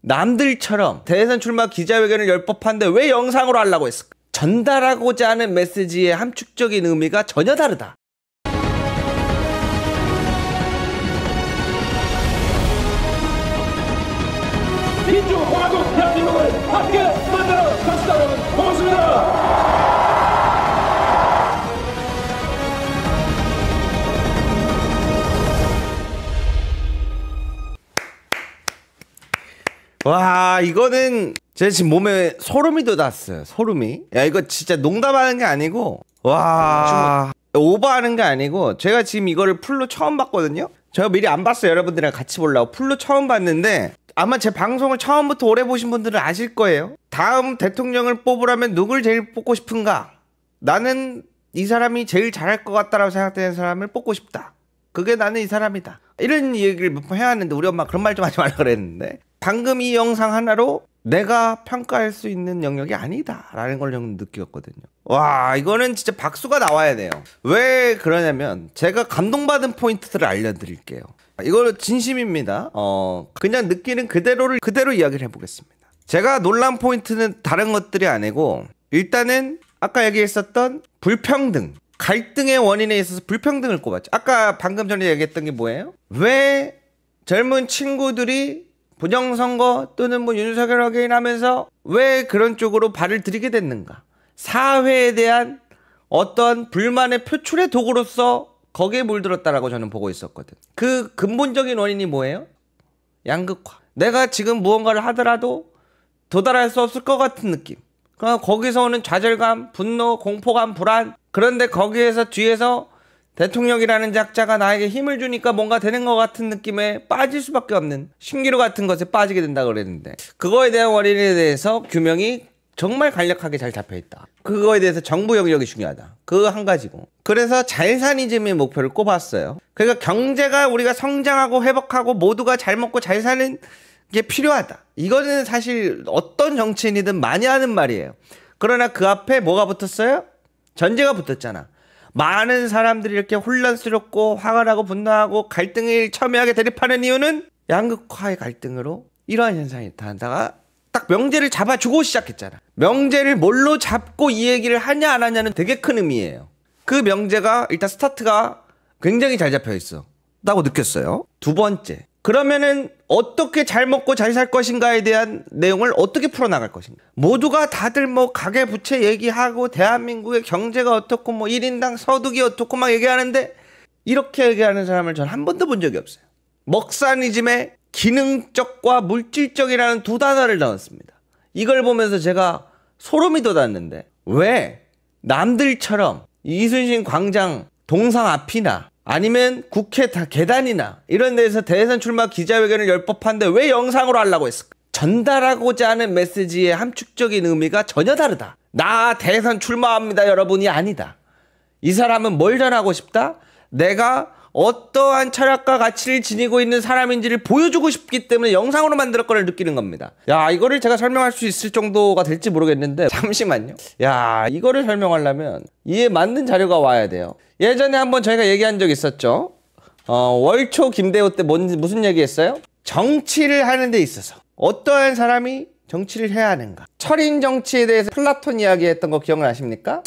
남들처럼 대선 출마 기자회견을 열 법한데 왜 영상으로 하려고 했을까? 전달하고자 하는 메시지의 함축적인 의미가 전혀 다르다. 민주공화국 대한민국을 함께 만들어 갑시다. 여러분 고맙습니다. 와, 이거는 제 지금 몸에 소름이 돋았어요. 소름이. 야, 이거 진짜 농담하는 게 아니고, 와, 오버하는 게 아니고, 제가 지금 이거를 풀로 처음 봤거든요. 제가 미리 안 봤어요. 여러분들이랑 같이 보려고 풀로 처음 봤는데, 아마 제 방송을 처음부터 오래 보신 분들은 아실 거예요. 다음 대통령을 뽑으라면 누굴 제일 뽑고 싶은가? 나는 이 사람이 제일 잘할 것 같다라고 생각되는 사람을 뽑고 싶다. 그게 나는 이 사람이다. 이런 얘기를 몇 번 해야 하는데 우리 엄마 그런 말 좀 하지 말라 그랬는데, 방금 이 영상 하나로 내가 평가할 수 있는 영역이 아니다 라는 걸 좀 느꼈거든요. 와, 이거는 진짜 박수가 나와야 돼요. 왜 그러냐면 제가 감동받은 포인트들을 알려드릴게요. 이거 진심입니다. 그냥 느끼는 그대로 이야기를 해보겠습니다. 제가 놀란 포인트는 다른 것들이 아니고, 일단은 아까 얘기했었던 불평등, 갈등의 원인에 있어서 불평등을 꼽았죠. 아까 방금 전에 얘기했던 게 뭐예요? 왜 젊은 친구들이 부정선거 또는 뭐 윤석열 어게인하면서 왜 그런 쪽으로 발을 들이게 됐는가? 사회에 대한 어떤 불만의 표출의 도구로서 거기에 물들었다라고 저는 보고 있었거든. 그 근본적인 원인이 뭐예요? 양극화. 내가 지금 무언가를 하더라도 도달할 수 없을 것 같은 느낌. 그러니까 거기서 오는 좌절감, 분노, 공포감, 불안. 그런데 거기에서 뒤에서 대통령이라는 작자가 나에게 힘을 주니까 뭔가 되는 것 같은 느낌에 빠질 수밖에 없는 신기루 같은 것에 빠지게 된다고 그랬는데, 그거에 대한 원인에 대해서 규명이 정말 간략하게 잘 잡혀있다. 그거에 대해서 정부 영역이 중요하다. 그거 한 가지고. 그래서 잘사니즘의 목표를 꼽았어요. 그러니까 경제가 우리가 성장하고 회복하고 모두가 잘 먹고 잘 사는 게 필요하다. 이거는 사실 어떤 정치인이든 많이 하는 말이에요. 그러나 그 앞에 뭐가 붙었어요? 전제가 붙었잖아. 많은 사람들이 이렇게 혼란스럽고 화가 나고 분노하고 갈등을 첨예하게 대립하는 이유는 양극화의 갈등으로 이러한 현상이 나타나다가 딱 명제를 잡아주고 시작했잖아. 명제를 뭘로 잡고 이 얘기를 하냐 안 하냐는 되게 큰 의미예요. 그 명제가 일단 스타트가 굉장히 잘 잡혀있어 라고 느꼈어요. 두 번째, 그러면은 어떻게 잘 먹고 잘 살 것인가에 대한 내용을 어떻게 풀어나갈 것인가. 모두가 다들 뭐 가계부채 얘기하고 대한민국의 경제가 어떻고 뭐 1인당 소득이 어떻고 막 얘기하는데, 이렇게 얘기하는 사람을 전 한 번도 본 적이 없어요. 먹사니즘에 기능적과 물질적이라는 두 단어를 넣었습니다. 이걸 보면서 제가 소름이 돋았는데, 왜 남들처럼 이순신 광장 동상 앞이나 아니면 국회 계단이나 이런 데서 대선 출마 기자회견을 열 법한데 왜 영상으로 하려고 했을까? 전달하고자 하는 메시지의 함축적인 의미가 전혀 다르다. 나 대선 출마합니다 여러분이 아니다. 이 사람은 뭘 전하고 싶다? 내가 어떠한 철학과 가치를 지니고 있는 사람인지를 보여주고 싶기 때문에 영상으로 만들었거를 느끼는 겁니다. 야, 이거를 제가 설명할 수 있을 정도가 될지 모르겠는데, 잠시만요. 야, 이거를 설명하려면 이에 맞는 자료가 와야 돼요. 예전에 한번 저희가 얘기한 적 있었죠. 월초 김대호 때 무슨 얘기했어요? 정치를 하는 데 있어서 어떠한 사람이 정치를 해야 하는가. 철인 정치에 대해서 플라톤 이야기했던 거 기억나십니까?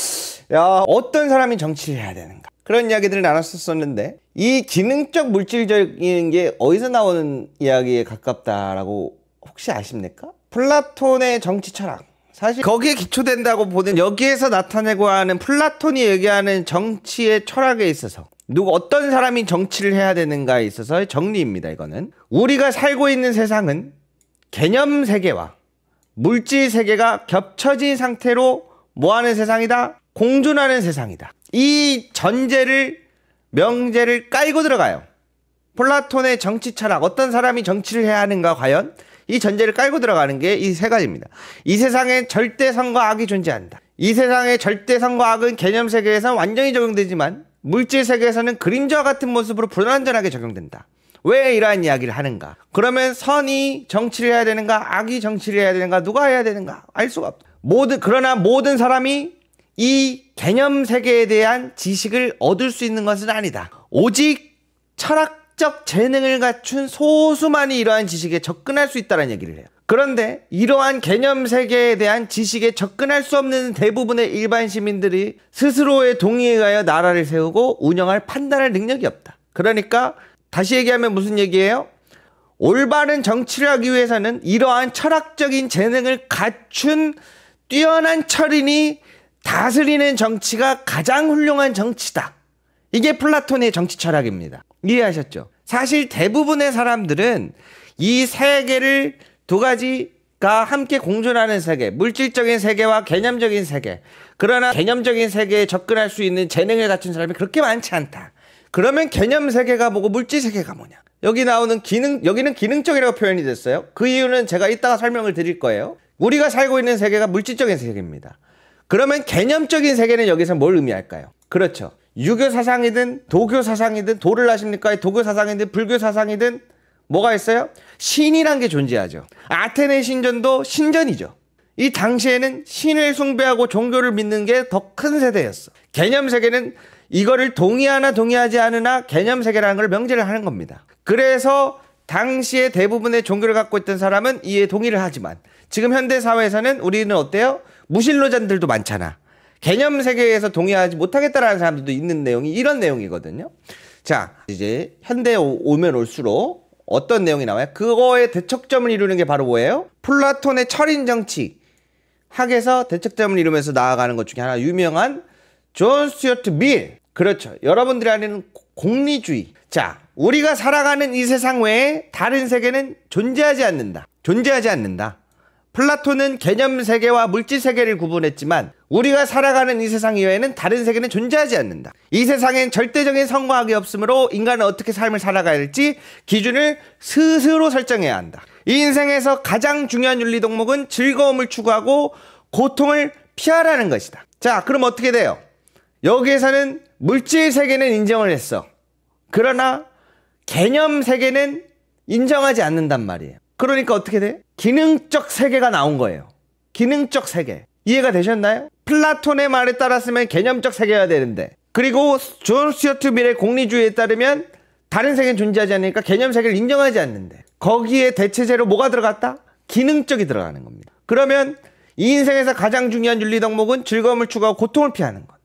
야, 어떤 사람이 정치를 해야 되는가. 그런 이야기들을 나눴었는데, 이 기능적 물질적인 게 어디서 나오는 이야기에 가깝다라고 혹시 아십니까? 플라톤의 정치 철학. 사실 거기에 기초된다고 보는, 여기에서 나타내고 하는 플라톤이 얘기하는 정치의 철학에 있어서 어떤 사람이 정치를 해야 되는가에 있어서의 정리입니다. 이거는 우리가 살고 있는 세상은 개념 세계와 물질 세계가 겹쳐진 상태로 뭐하는 세상이다? 공존하는 세상이다. 이 전제를, 명제를 깔고 들어가요. 플라톤의 정치 철학, 어떤 사람이 정치를 해야 하는가, 과연 이 전제를 깔고 들어가는 게 이 세 가지입니다. 이 세상에 절대 선과 악이 존재한다. 이 세상의 절대 선과 악은 개념 세계에서는 완전히 적용되지만 물질 세계에서는 그림자와 같은 모습으로 불완전하게 적용된다. 왜 이러한 이야기를 하는가? 그러면 선이 정치를 해야 되는가? 악이 정치를 해야 되는가? 누가 해야 되는가? 알 수가 없다. 그러나 모든 사람이 이 개념 세계에 대한 지식을 얻을 수 있는 것은 아니다. 오직 철학적 재능을 갖춘 소수만이 이러한 지식에 접근할 수 있다는 얘기를 해요. 그런데 이러한 개념 세계에 대한 지식에 접근할 수 없는 대부분의 일반 시민들이 스스로의 동의에 의하여 나라를 세우고 운영할 판단할 능력이 없다. 그러니까 다시 얘기하면 무슨 얘기예요? 올바른 정치를 하기 위해서는 이러한 철학적인 재능을 갖춘 뛰어난 철인이 다스리는 정치가 가장 훌륭한 정치다. 이게 플라톤의 정치 철학입니다. 이해하셨죠? 사실 대부분의 사람들은 이 세계를 두 가지가 함께 공존하는 세계, 물질적인 세계와 개념적인 세계. 그러나 개념적인 세계에 접근할 수 있는 재능을 갖춘 사람이 그렇게 많지 않다. 그러면 개념 세계가 뭐고 물질 세계가 뭐냐? 여기 나오는 여기는 기능적이라고 표현이 됐어요. 그 이유는 제가 이따가 설명을 드릴 거예요. 우리가 살고 있는 세계가 물질적인 세계입니다. 그러면 개념적인 세계는 여기서 뭘 의미할까요? 그렇죠. 유교 사상이든 도교 사상이든 도를 아십니까? 도교 사상이든 불교 사상이든 뭐가 있어요? 신이란 게 존재하죠. 아테네 신전도 신전이죠. 이 당시에는 신을 숭배하고 종교를 믿는 게 더 큰 세대였어. 개념 세계는 이거를 동의하나 동의하지 않으나 개념 세계라는 걸 명제를 하는 겁니다. 그래서 당시에 대부분의 종교를 갖고 있던 사람은 이에 동의를 하지만 지금 현대 사회에서는 우리는 어때요? 무신론자들도 많잖아. 개념 세계에서 동의하지 못하겠다라는 사람들도 있는 내용이 이런 내용이거든요. 자, 이제 현대에 오면 올수록 어떤 내용이 나와요? 그거의 대척점을 이루는 게 바로 뭐예요? 플라톤의 철인 정치 학에서 대척점을 이루면서 나아가는 것 중에 하나 유명한 존 스튜어트 밀. 그렇죠. 여러분들이 아는 공리주의. 자, 우리가 살아가는 이 세상 외에 다른 세계는 존재하지 않는다. 존재하지 않는다. 플라톤은 개념 세계와 물질 세계를 구분했지만 우리가 살아가는 이 세상 이외에는 다른 세계는 존재하지 않는다. 이 세상엔 절대적인 성과학이 없으므로 인간은 어떻게 삶을 살아가야 할지 기준을 스스로 설정해야 한다. 이 인생에서 가장 중요한 윤리 덕목은 즐거움을 추구하고 고통을 피하라는 것이다. 자, 그럼 어떻게 돼요? 여기에서는 물질 세계는 인정을 했어. 그러나 개념 세계는 인정하지 않는단 말이에요. 그러니까 어떻게 돼? 기능적 세계가 나온 거예요. 기능적 세계. 이해가 되셨나요? 플라톤의 말에 따랐으면 개념적 세계가 되는데, 그리고 존 스튜어트 밀의 공리주의에 따르면 다른 세계는 존재하지 않으니까 개념 세계를 인정하지 않는데, 거기에 대체제로 뭐가 들어갔다? 기능적이 들어가는 겁니다. 그러면 이 인생에서 가장 중요한 윤리 덕목은 즐거움을 추구하고 고통을 피하는 것.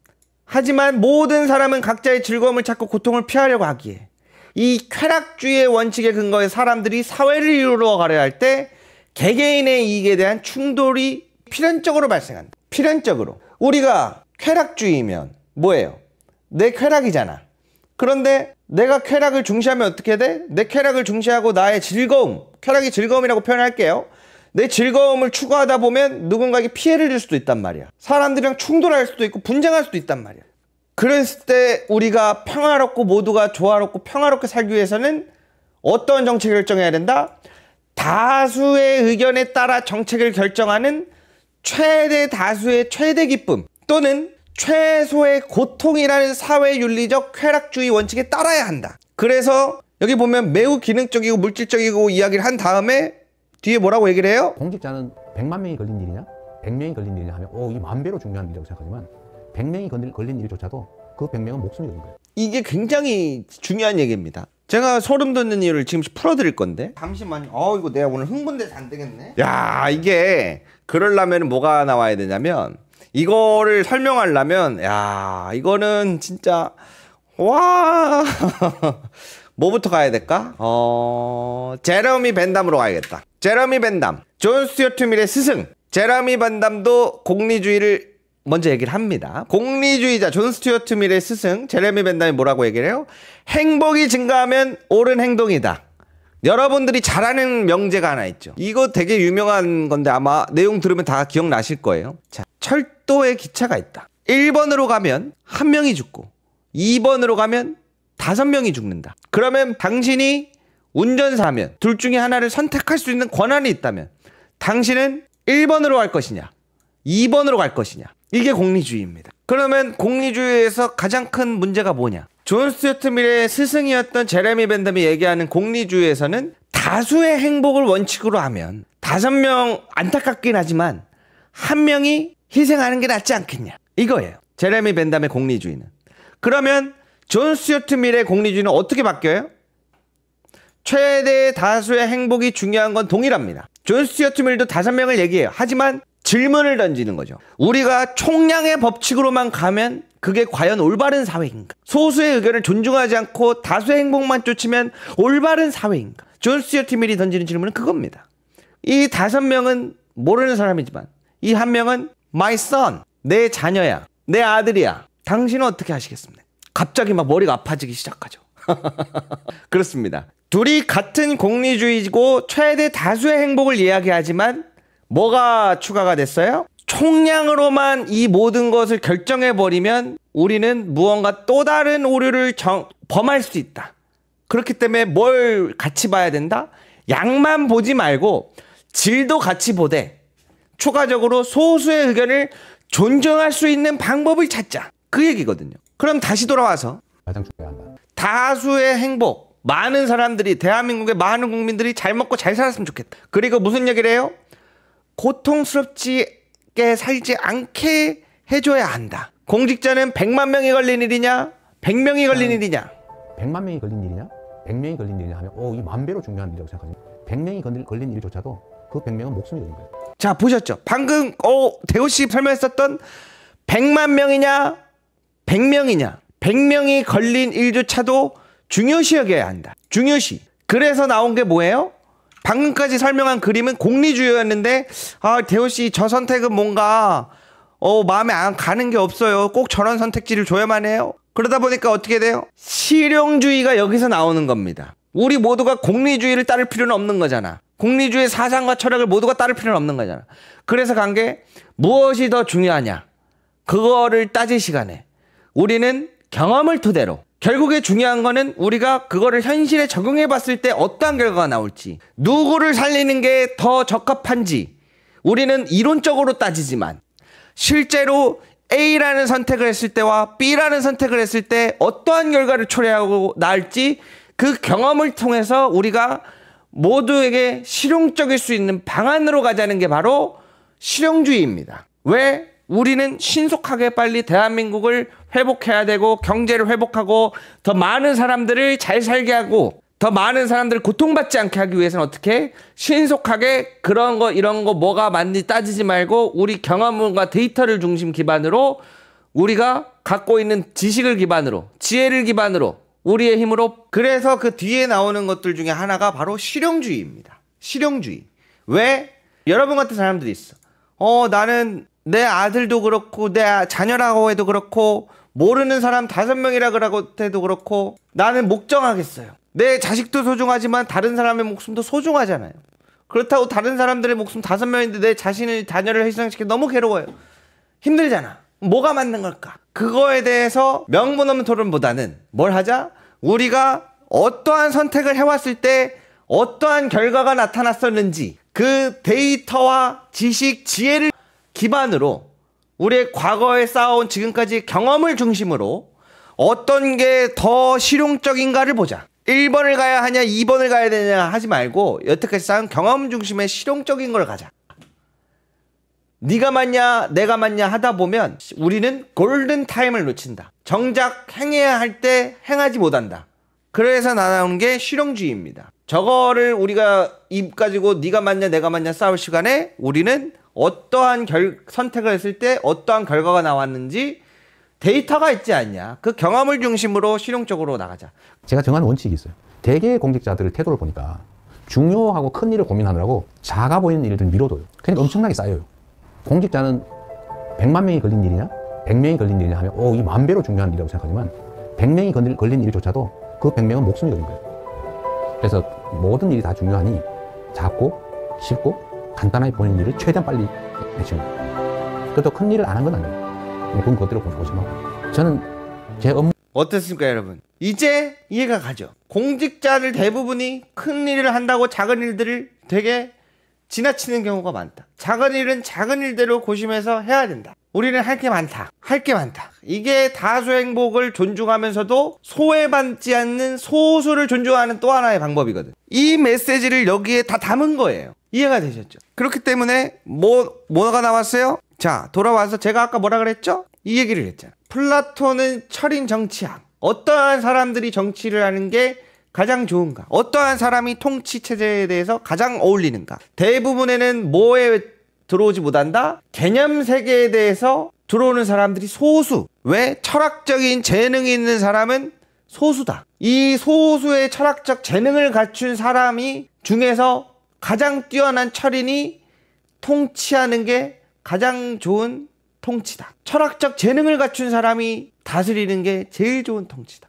하지만 모든 사람은 각자의 즐거움을 찾고 고통을 피하려고 하기에 이 쾌락주의의 원칙에 근거해 사람들이 사회를 이루어 가려 할 때 개개인의 이익에 대한 충돌이 필연적으로 발생한다. 필연적으로. 우리가 쾌락주의면 뭐예요? 내 쾌락이잖아. 그런데 내가 쾌락을 중시하면 어떻게 돼? 내 쾌락을 중시하고 나의 즐거움, 쾌락이 즐거움이라고 표현할게요. 내 즐거움을 추구하다 보면 누군가에게 피해를 줄 수도 있단 말이야. 사람들이랑 충돌할 수도 있고 분쟁할 수도 있단 말이야. 그랬을 때 우리가 평화롭고 모두가 조화롭고 평화롭게 살기 위해서는 어떤 정책을 결정해야 된다? 다수의 의견에 따라 정책을 결정하는 최대 다수의 최대 기쁨 또는 최소의 고통이라는 사회윤리적 쾌락주의 원칙에 따라야 한다. 그래서 여기 보면 매우 기능적이고 물질적이고 이야기를 한 다음에 뒤에 뭐라고 얘기를 해요? 공직자는 100만 명이 걸린 일이냐? 100명이 걸린 일이냐 하면 이 만 배로 중요한 일이라고 생각하지만 100명이 걸린 일조차도 그 100명은 목숨이 걸린 거예요. 이게 굉장히 중요한 얘기입니다. 제가 소름 돋는 이유를 지금 풀어드릴 건데 잠시만요. 이거 내가 오늘 흥분돼서 안 되겠네. 야, 이게 그러려면 뭐가 나와야 되냐면 이거를 설명하려면 야, 이거는 진짜 와 뭐부터 가야 될까? 제러미 벤담으로 가야겠다. 제러미 벤담, 존 스튜어트 밀의 스승. 제러미 벤담도 공리주의를 먼저 얘기를 합니다. 공리주의자 존 스튜어트 밀의 스승 제러미 벤담이 뭐라고 얘기를 해요? 행복이 증가하면 옳은 행동이다. 여러분들이 잘 아는 명제가 하나 있죠. 이거 되게 유명한 건데 아마 내용 들으면 다 기억나실 거예요. 자, 철도에 기차가 있다. 1번으로 가면 1명이 죽고 2번으로 가면 5명이 죽는다. 그러면 당신이 운전사면 둘 중에 하나를 선택할 수 있는 권한이 있다면 당신은 1번으로 갈 것이냐 2번으로 갈 것이냐. 이게 공리주의입니다. 그러면 공리주의에서 가장 큰 문제가 뭐냐? 존 스튜어트 밀의 스승이었던 제레미 벤담이 얘기하는 공리주의에서는 다수의 행복을 원칙으로 하면 5명 안타깝긴 하지만 1명이 희생하는 게 낫지 않겠냐 이거예요. 제레미 벤담의 공리주의는. 그러면 존 스튜어트 밀의 공리주의는 어떻게 바뀌어요? 최대 다수의 행복이 중요한 건 동일합니다. 존 스튜어트 밀도 5명을 얘기해요. 하지만 질문을 던지는 거죠. 우리가 총량의 법칙으로만 가면 그게 과연 올바른 사회인가? 소수의 의견을 존중하지 않고 다수의 행복만 쫓으면 올바른 사회인가? 존 스튜어트 밀이 던지는 질문은 그겁니다. 이 5명은 모르는 사람이지만 이 한 명은 my son, 내 자녀야, 내 아들이야. 당신은 어떻게 하시겠습니까? 갑자기 막 머리가 아파지기 시작하죠. 그렇습니다. 둘이 같은 공리주의고 최대 다수의 행복을 이야기하지만 뭐가 추가가 됐어요? 총량으로만 이 모든 것을 결정해버리면 우리는 무언가 또 다른 오류를 범할 수 있다. 그렇기 때문에 뭘 같이 봐야 된다? 양만 보지 말고 질도 같이 보되 추가적으로 소수의 의견을 존중할 수 있는 방법을 찾자. 그 얘기거든요. 그럼 다시 돌아와서 가장 중요하다. 다수의 행복, 많은 사람들이, 대한민국의 많은 국민들이 잘 먹고 잘 살았으면 좋겠다. 그리고 무슨 얘기를 해요? 고통스럽게 살지 않게 해줘야 한다. 공직자는 100만 명이 걸린 일이냐 100명이 걸린 일이냐? 100만 명이 걸린 일이냐 100명이 걸린 일이냐 하면 이 만 배로 중요한 일이라고 생각하거든요. 100명이 걸린 일조차도 그 100명은 목숨이 걸린 거예요. 자, 보셨죠? 방금 대호씨 설명했었던 100만 명이냐 100명이냐 100명이 걸린 일조차도 중요시 여겨야 한다. 중요시. 그래서 나온 게 뭐예요? 방금까지 설명한 그림은 공리주의였는데 대호씨 저 선택은 뭔가 마음에 안 가는 게 없어요. 꼭 저런 선택지를 줘야만 해요. 그러다 보니까 어떻게 돼요? 실용주의가 여기서 나오는 겁니다. 우리 모두가 공리주의를 따를 필요는 없는 거잖아. 공리주의 사상과 철학을 모두가 따를 필요는 없는 거잖아. 그래서 간 게 무엇이 더 중요하냐? 그거를 따질 시간에 우리는 경험을 토대로 결국에 중요한 거는 우리가 그거를 현실에 적용해 봤을 때 어떠한 결과가 나올지, 누구를 살리는 게 더 적합한지 우리는 이론적으로 따지지만 실제로 A라는 선택을 했을 때와 B라는 선택을 했을 때 어떠한 결과를 초래하고 나올지 그 경험을 통해서 우리가 모두에게 실용적일 수 있는 방안으로 가자는 게 바로 실용주의입니다. 왜? 우리는 신속하게 빨리 대한민국을 회복해야 되고 경제를 회복하고 더 많은 사람들을 잘 살게 하고 더 많은 사람들을 고통받지 않게 하기 위해서는 어떻게 신속하게 그런 거 이런 거 뭐가 맞는지 따지지 말고 우리 경험과 데이터를 중심 기반으로 우리가 갖고 있는 지식을 기반으로 지혜를 기반으로 우리의 힘으로. 그래서 그 뒤에 나오는 것들 중에 하나가 바로 실용주의입니다. 실용주의. 왜? 여러분 같은 사람들이 있어. 나는 내 아들도 그렇고 내 자녀라고 해도 그렇고 모르는 사람 5명이라고 해도 그렇고 나는 목정하겠어요. 내 자식도 소중하지만 다른 사람의 목숨도 소중하잖아요. 그렇다고 다른 사람들의 목숨 5명인데 내 자신의 자녀를 희생시키기 너무 괴로워요. 힘들잖아. 뭐가 맞는 걸까? 그거에 대해서 명분 없는 토론보다는 뭘 하자? 우리가 어떠한 선택을 해왔을 때 어떠한 결과가 나타났었는지 그 데이터와 지식, 지혜를 기반으로 우리의 과거에 쌓아온 지금까지 경험을 중심으로 어떤 게 더 실용적인가를 보자. 1번을 가야 하냐 2번을 가야 되냐 하지 말고 여태까지 쌓은 경험 중심의 실용적인 걸 가자. 네가 맞냐 내가 맞냐 하다 보면 우리는 골든 타임을 놓친다. 정작 행해야 할 때 행하지 못한다. 그래서 나온 게 실용주의입니다. 저거를 우리가 입 가지고 네가 맞냐 내가 맞냐 싸울 시간에 우리는 어떠한 선택을 했을 때 어떠한 결과가 나왔는지 데이터가 있지 않냐. 그 경험을 중심으로 실용적으로 나가자. 제가 정한 원칙이 있어요. 대개의 공직자들의 태도를 보니까 중요하고 큰 일을 고민하느라고 작아 보이는 일들 미뤄둬요. 그러니까 엄청나게 쌓여요. 공직자는 100만 명이 걸린 일이냐 100명이 걸린 일이냐 하면 이 만 배로 중요한 일이라고 생각하지만 100명이 걸린 일조차도 그 100명은 목숨이 걸린 거예요. 그래서 모든 일이 다 중요하니 작고 쉽고 간단하게 보이는 일을 최대한 빨리 해치는 거예요. 그래도 큰 일을 안 한 건 아니에요. 그건 그대로 고심하고. 저는 제 업무 어떻습니까 여러분? 이제 이해가 가죠. 공직자들 대부분이 큰 일을 한다고 작은 일들을 되게 지나치는 경우가 많다. 작은 일은 작은 일대로 고심해서 해야 된다. 우리는 할 게 많다. 할 게 많다. 이게 다수 행복을 존중하면서도 소외받지 않는 소수를 존중하는 또 하나의 방법이거든. 이 메시지를 여기에 다 담은 거예요. 이해가 되셨죠? 그렇기 때문에 뭐가 나왔어요? 자, 돌아와서 제가 아까 뭐라 그랬죠? 이 얘기를 했잖아. 플라톤은 철인 정치학. 어떠한 사람들이 정치를 하는 게 가장 좋은가? 어떠한 사람이 통치 체제에 대해서 가장 어울리는가? 대부분에는 뭐에 들어오지 못한다? 개념 세계에 대해서 들어오는 사람들이 소수. 왜? 철학적인 재능이 있는 사람은 소수다. 이 소수의 철학적 재능을 갖춘 사람이 중에서 가장 뛰어난 철인이 통치하는 게 가장 좋은 통치다. 철학적 재능을 갖춘 사람이 다스리는 게 제일 좋은 통치다.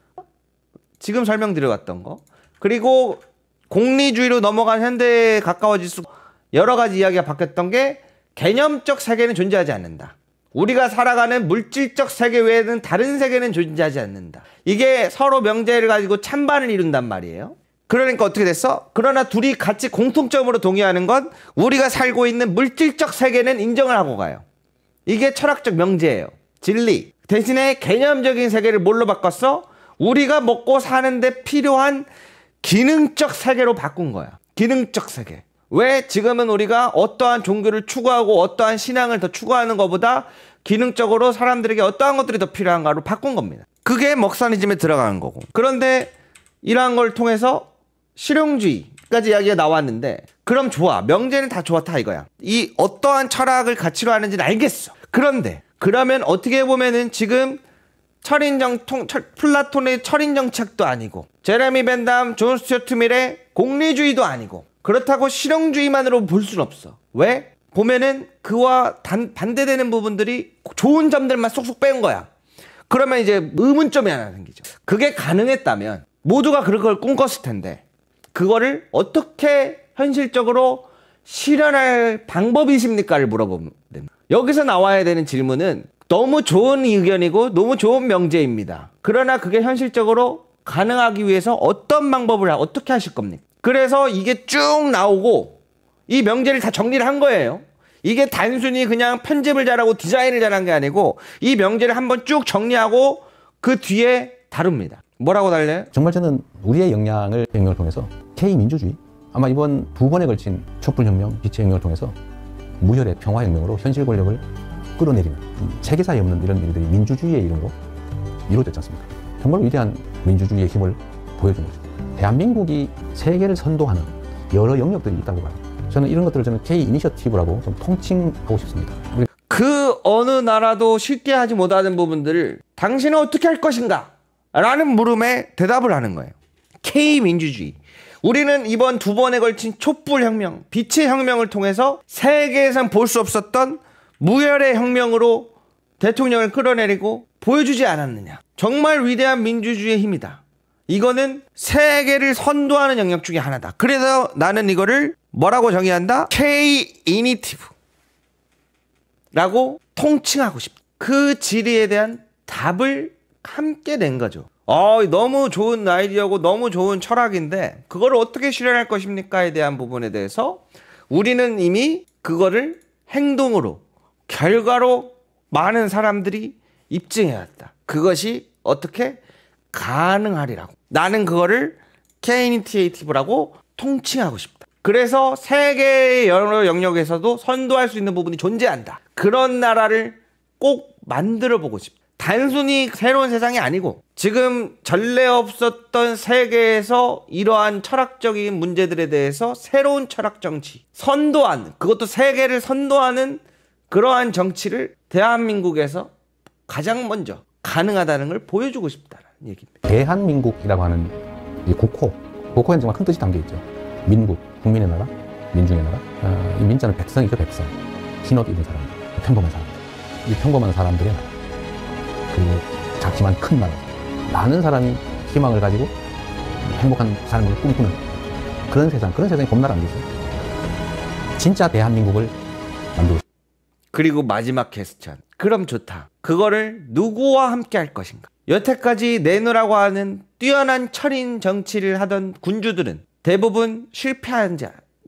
지금 설명드려왔던 거. 그리고 공리주의로 넘어간 현대에 가까워질수록 여러 가지 이야기가 바뀌었던 게 개념적 세계는 존재하지 않는다. 우리가 살아가는 물질적 세계 외에는 다른 세계는 존재하지 않는다. 이게 서로 명제를 가지고 찬반을 이룬단 말이에요. 그러니까 어떻게 됐어? 그러나 둘이 같이 공통점으로 동의하는 건 우리가 살고 있는 물질적 세계는 인정을 하고 가요. 이게 철학적 명제예요. 진리. 대신에 개념적인 세계를 뭘로 바꿨어? 우리가 먹고 사는데 필요한 기능적 세계로 바꾼 거야. 기능적 세계. 왜? 지금은 우리가 어떠한 종교를 추구하고 어떠한 신앙을 더 추구하는 것보다 기능적으로 사람들에게 어떠한 것들이 더 필요한가로 바꾼 겁니다. 그게 먹사니즘에 들어가는 거고. 그런데 이러한 걸 통해서 실용주의까지 이야기가 나왔는데, 그럼 좋아. 명제는 다 좋다 이거야. 이 어떠한 철학을 가치로 하는지는 알겠어. 그런데 그러면 어떻게 보면은 지금 플라톤의 철인정책도 아니고 제레미 벤담, 존 스튜어트 밀의 공리주의도 아니고 그렇다고 실용주의만으로 볼 수는 없어. 왜? 보면은 그와 반대되는 부분들이 좋은 점들만 쏙쏙 뺀 거야. 그러면 이제 의문점이 하나 생기죠. 그게 가능했다면 모두가 그걸 꿈꿨을 텐데 그거를 어떻게 현실적으로 실현할 방법이십니까를 물어보면 됩니다. 여기서 나와야 되는 질문은 너무 좋은 의견이고 너무 좋은 명제입니다. 그러나 그게 현실적으로 가능하기 위해서 어떤 방법을 어떻게 하실 겁니까? 그래서 이게 쭉 나오고 이 명제를 다 정리를 한 거예요. 이게 단순히 그냥 편집을 잘하고 디자인을 잘한 게 아니고 이 명제를 한번 쭉 정리하고 그 뒤에 다룹니다. 뭐라고 달래요? 정말 저는 우리의 역량을 통해서 K민주주의, 아마 이번 2번에 걸친 촛불혁명, 빛의 혁명을 통해서 무혈의 평화혁명으로 현실 권력을 끌어내리는, 세계사에 없는 이런 일들이 민주주의의 이름으로 이루어졌지 않습니까? 정말 위대한 민주주의의 힘을 보여준 거죠. 대한민국이 세계를 선도하는 여러 영역들이 있다고 봐요. 저는 이런 것들을 K-이니셔티브라고 좀 통칭하고 싶습니다. 그 어느 나라도 쉽게 하지 못하는 부분들을 당신은 어떻게 할 것인가? 라는 물음에 대답을 하는 거예요. K민주주의. 우리는 이번 2번에 걸친 촛불혁명, 빛의 혁명을 통해서 세계에선 볼 수 없었던 무혈의 혁명으로 대통령을 끌어내리고 보여주지 않았느냐. 정말 위대한 민주주의의 힘이다. 이거는 세계를 선도하는 영역 중에 하나다. 그래서 나는 이거를 뭐라고 정의한다? K-이니티브 라고 통칭하고 싶다. 그 질의에 대한 답을 함께 낸 거죠. 너무 좋은 아이디어고 너무 좋은 철학인데 그걸 어떻게 실현할 것입니까에 대한 부분에 대해서 우리는 이미 그거를 행동으로, 결과로 많은 사람들이 입증해왔다. 그것이 어떻게 가능하리라고. 나는 그거를 K-이니티브라고 통칭하고 싶다. 그래서 세계의 여러 영역에서도 선도할 수 있는 부분이 존재한다. 그런 나라를 꼭 만들어 보고 싶다. 단순히 새로운 세상이 아니고 지금 전례 없었던 세계에서 이러한 철학적인 문제들에 대해서 새로운 철학 정치, 선도하는, 그것도 세계를 선도하는 그러한 정치를 대한민국에서 가장 먼저 가능하다는 걸 보여주고 싶다는 얘기입니다. 대한민국이라고 하는 이 국호에는 정말 큰 뜻이 담겨 있죠. 민국, 국민의 나라, 민중의 나라. 이 민자는 백성이죠, 백성. 흰옷 입은 사람들, 평범한 사람들. 이 평범한 사람들의 나라. 그리고 작지만 큰 나라. 많은 사람이 희망을 가지고 행복한 삶을 꿈꾸는 그런 세상이 봄날 안 되죠. 진짜 대한민국을 만들고 싶다. 그리고 마지막 퀘스천. 그럼 좋다. 그거를 누구와 함께 할 것인가? 여태까지 내놓으라고 하는 뛰어난 철인 정치를 하던 군주들은 대부분 실패한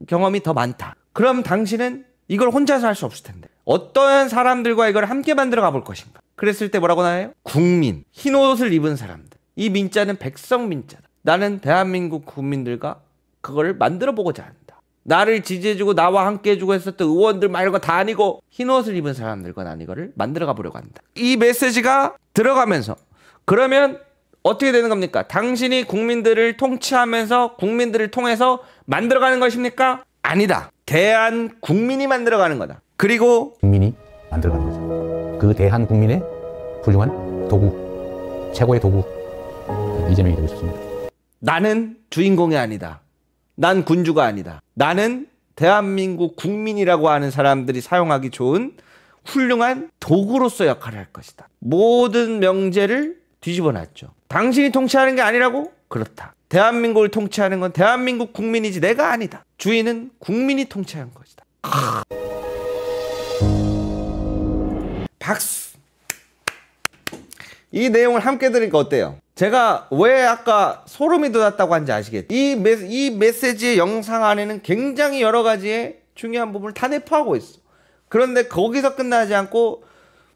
경험이 더 많다. 그럼 당신은 이걸 혼자서 할 수 없을 텐데 어떠한 사람들과 이걸 함께 만들어 가볼 것인가? 그랬을 때 뭐라고 나와요? 국민, 흰옷을 입은 사람들. 이 민자는 백성 민자다. 나는 대한민국 국민들과 그거를 만들어 보고자 한다. 나를 지지해주고 나와 함께 해주고 했었던 의원들 말고 다 아니고 흰옷을 입은 사람들과 난 이거를 만들어 가보려고 한다. 이 메시지가 들어가면서 그러면 어떻게 되는 겁니까? 당신이 국민들을 통치하면서 국민들을 통해서 만들어가는 것입니까? 아니다. 대한 국민이 만들어가는 거다. 그리고 국민이 만들어가는 거죠. 그 대한 국민의 훌륭한 도구, 최고의 도구 이재명이 되고 싶습니다. 나는 주인공이 아니다. 난 군주가 아니다. 나는 대한민국 국민이라고 하는 사람들이 사용하기 좋은 훌륭한 도구로서 역할을 할 것이다. 모든 명제를 뒤집어 놨죠. 당신이 통치하는 게 아니라고? 그렇다. 대한민국을 통치하는 건 대한민국 국민이지 내가 아니다. 주인은 국민이 통치하는 것이다. 박수. 이 내용을 함께 들으니까 어때요? 제가 왜 아까 소름이 돋았다고 한지 아시겠죠? 이 메시지의 영상 안에는 굉장히 여러 가지의 중요한 부분을 다 내포하고 있어. 그런데 거기서 끝나지 않고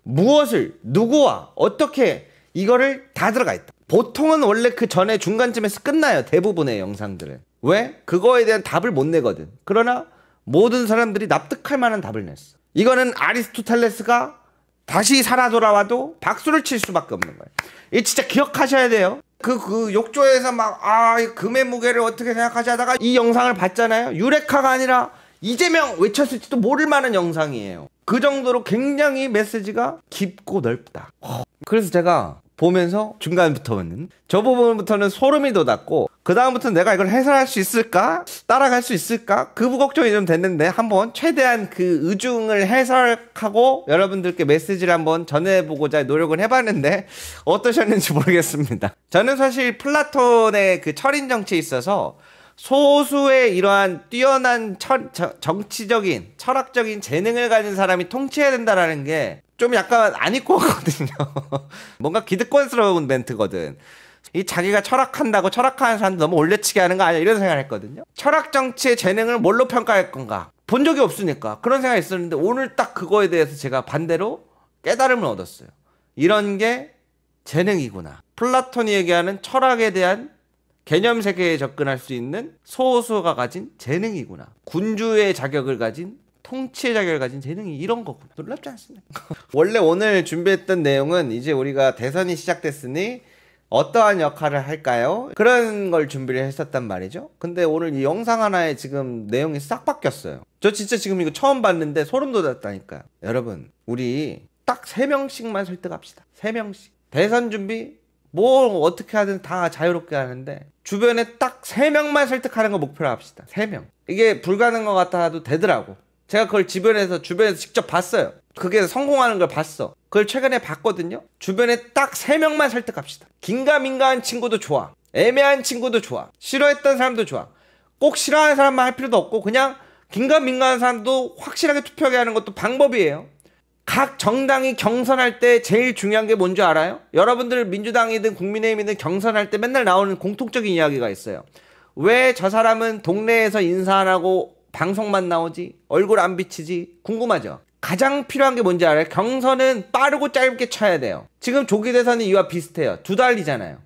무엇을, 누구와, 어떻게 이거를 다 들어가 있다. 보통은 원래 그 전에 중간쯤에서 끝나요. 대부분의 영상들은. 왜? 그거에 대한 답을 못 내거든. 그러나 모든 사람들이 납득할 만한 답을 냈어. 이거는 아리스토텔레스가 다시 살아 돌아와도 박수를 칠 수밖에 없는 거예요. 이 진짜 기억하셔야 돼요. 그 욕조에서 막 금의 무게를 어떻게 생각하지 하다가 이 영상을 봤잖아요. 유레카가 아니라 이재명 외쳤을지도 모를 만한 영상이에요. 그 정도로 굉장히 메시지가 깊고 넓다. 그래서 제가 보면서 중간부터는 저 부분부터는 소름이 돋았고 그 다음부터는 내가 이걸 해설할 수 있을까? 따라갈 수 있을까? 그 걱정이 좀 됐는데 한번 최대한 그 의중을 해석하고 여러분들께 메시지를 한번 전해보고자 노력을 해봤는데 어떠셨는지 모르겠습니다. 저는 사실 플라톤의 그 철인 정치에 있어서 소수의 이러한 뛰어난 정치적인 철학적인 재능을 가진 사람이 통치해야 된다라는 게 좀 약간 안 입고 왔거든요. 뭔가 기득권스러운 멘트거든. 이 자기가 철학한다고 철학하는 사람들 너무 올려치게 하는 거 아니야 이런 생각을 했거든요. 철학 정치의 재능을 뭘로 평가할 건가 본 적이 없으니까 그런 생각이 있었는데 오늘 딱 그거에 대해서 제가 반대로 깨달음을 얻었어요. 이런 게 재능이구나. 플라톤이 얘기하는 철학에 대한 개념 세계에 접근할 수 있는 소수가 가진 재능이구나. 군주의 자격을 가진 통치의 자격을 가진 재능이 이런 거구나. 놀랍지 않습니까? 원래 오늘 준비했던 내용은 이제 우리가 대선이 시작됐으니 어떠한 역할을 할까요? 그런 걸 준비를 했었단 말이죠. 근데 오늘 이 영상 하나에 지금 내용이 싹 바뀌었어요. 저 진짜 지금 이거 처음 봤는데 소름 돋았다니까요. 여러분 우리 딱 3명씩만 설득합시다. 3명씩. 대선 준비 뭐 어떻게 하든 다 자유롭게 하는데 주변에 딱 3명만 설득하는 거 목표로 합시다. 3명. 이게 불가능한 것 같아도 되더라고. 제가 그걸 주변에서 직접 봤어요. 그게 성공하는 걸 봤어. 그걸 최근에 봤거든요. 주변에 딱 3명만 설득합시다. 긴가민가한 친구도 좋아. 애매한 친구도 좋아. 싫어했던 사람도 좋아. 꼭 싫어하는 사람만 할 필요도 없고 그냥 긴가민가한 사람도 확실하게 투표하게 하는 것도 방법이에요. 각 정당이 경선할 때 제일 중요한 게 뭔지 알아요? 여러분들 민주당이든 국민의힘이든 경선할 때 맨날 나오는 공통적인 이야기가 있어요. 왜 저 사람은 동네에서 인사 안 하고 방송만 나오지? 얼굴 안 비치지? 궁금하죠? 가장 필요한 게 뭔지 알아요? 경선은 빠르고 짧게 쳐야 돼요. 지금 조기 대선이 이와 비슷해요. 2달이잖아요.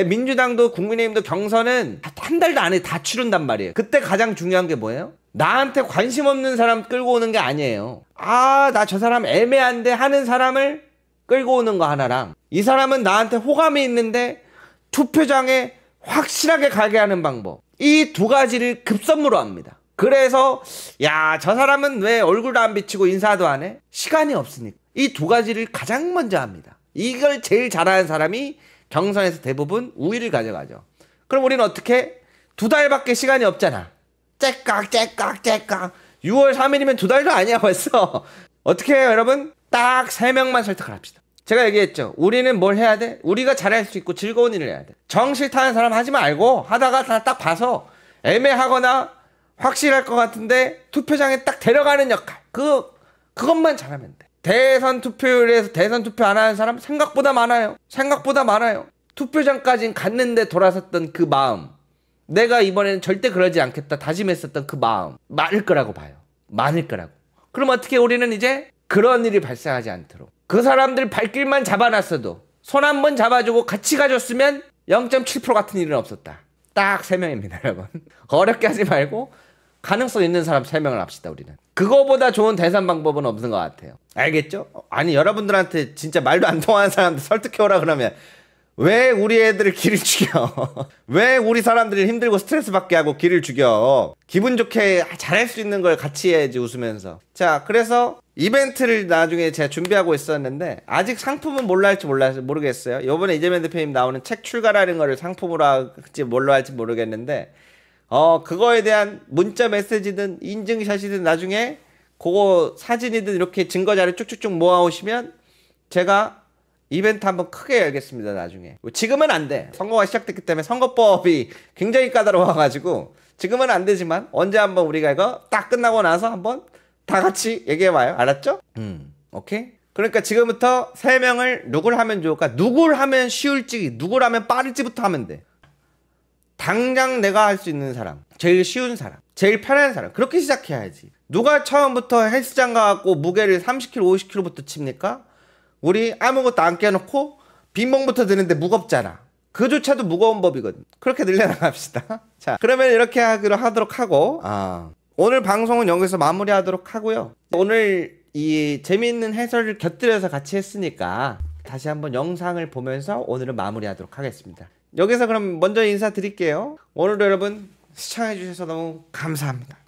민주당도 국민의힘도 경선은 한 달도 안에 다 치른단 말이에요. 그때 가장 중요한 게 뭐예요? 나한테 관심 없는 사람 끌고 오는 게 아니에요. 나 저 사람 애매한데 하는 사람을 끌고 오는 거 하나랑 이 사람은 나한테 호감이 있는데 투표장에 확실하게 가게 하는 방법. 이 두 가지를 급선무로 합니다. 그래서 저 사람은 왜 얼굴도 안 비치고 인사도 안 해? 시간이 없으니까. 이 두 가지를 가장 먼저 합니다. 이걸 제일 잘하는 사람이 경선에서 대부분 우위를 가져가죠. 그럼 우리는 어떻게? 2달밖에 시간이 없잖아. 째깍 6월 3일이면 2달도 아니야 벌써. 어떻게 해요 여러분? 딱 3명만 설득을 합시다. 제가 얘기했죠. 우리는 뭘 해야 돼? 우리가 잘할 수 있고 즐거운 일을 해야 돼. 정 싫다는 사람 하지 말고 하다가 다 딱 봐서 애매하거나 확실할 것 같은데 투표장에 딱 데려가는 역할. 그것만 잘하면 돼. 대선 투표율에서 대선 투표 안 하는 사람 생각보다 많아요. 투표장까지 갔는데 돌아섰던 그 마음. 내가 이번에는 절대 그러지 않겠다 다짐했었던 그 마음. 많을 거라고 봐요. 그럼 어떻게 우리는 이제 그런 일이 발생하지 않도록. 그 사람들 발길만 잡아놨어도 손 한 번 잡아주고 같이 가줬으면 0.7% 같은 일은 없었다. 딱 3명입니다 여러분. 어렵게 하지 말고 가능성 있는 사람 3명을 합시다 우리는. 그거보다 좋은 대선 방법은 없는 것 같아요. 알겠죠? 아니 여러분들한테 진짜 말도 안 통하는 사람들 설득해오라 그러면 왜 우리 애들을 기를 죽여? 왜 우리 사람들이 힘들고 스트레스 받게 하고 기를 죽여? 기분 좋게 잘할 수 있는 걸 같이 해야지, 웃으면서. 자, 그래서 이벤트를 나중에 제가 준비하고 있었는데 아직 상품은 뭘로 할지 모르겠어요. 이번에 이재명 대표님 나오는 책 출간하는 거를 상품으로 할지 뭘로 할지 모르겠는데 그거에 대한 문자 메시지든 인증샷이든 나중에 그거 사진이든 이렇게 증거 자료 쭉쭉쭉 모아오시면 제가 이벤트 한번 크게 열겠습니다, 나중에. 지금은 안 돼. 선거가 시작됐기 때문에 선거법이 굉장히 까다로워가지고 지금은 안 되지만 언제 한번 우리가 이거 딱 끝나고 나서 한번 다 같이 얘기해봐요. 알았죠? 오케이? 그러니까 지금부터 3명을 누굴 하면 좋을까? 누굴 하면 쉬울지, 누굴 하면 빠를지부터 하면 돼. 당장 내가 할 수 있는 사람, 제일 쉬운 사람, 제일 편한 사람, 그렇게 시작해야지. 누가 처음부터 헬스장 가갖고 무게를 30kg, 50kg부터 칩니까? 우리 아무것도 안 깨놓고 빈봉부터 드는데 무겁잖아. 그조차도 무거운 법이거든. 그렇게 늘려나갑시다. 자, 그러면 이렇게 하도록 하고 오늘 방송은 여기서 마무리하도록 하고요. 오늘 이 재미있는 해설을 곁들여서 같이 했으니까 다시 한번 영상을 보면서 오늘은 마무리하도록 하겠습니다. 여기서 그럼 먼저 인사드릴게요. 오늘도 여러분 시청해주셔서 너무 감사합니다.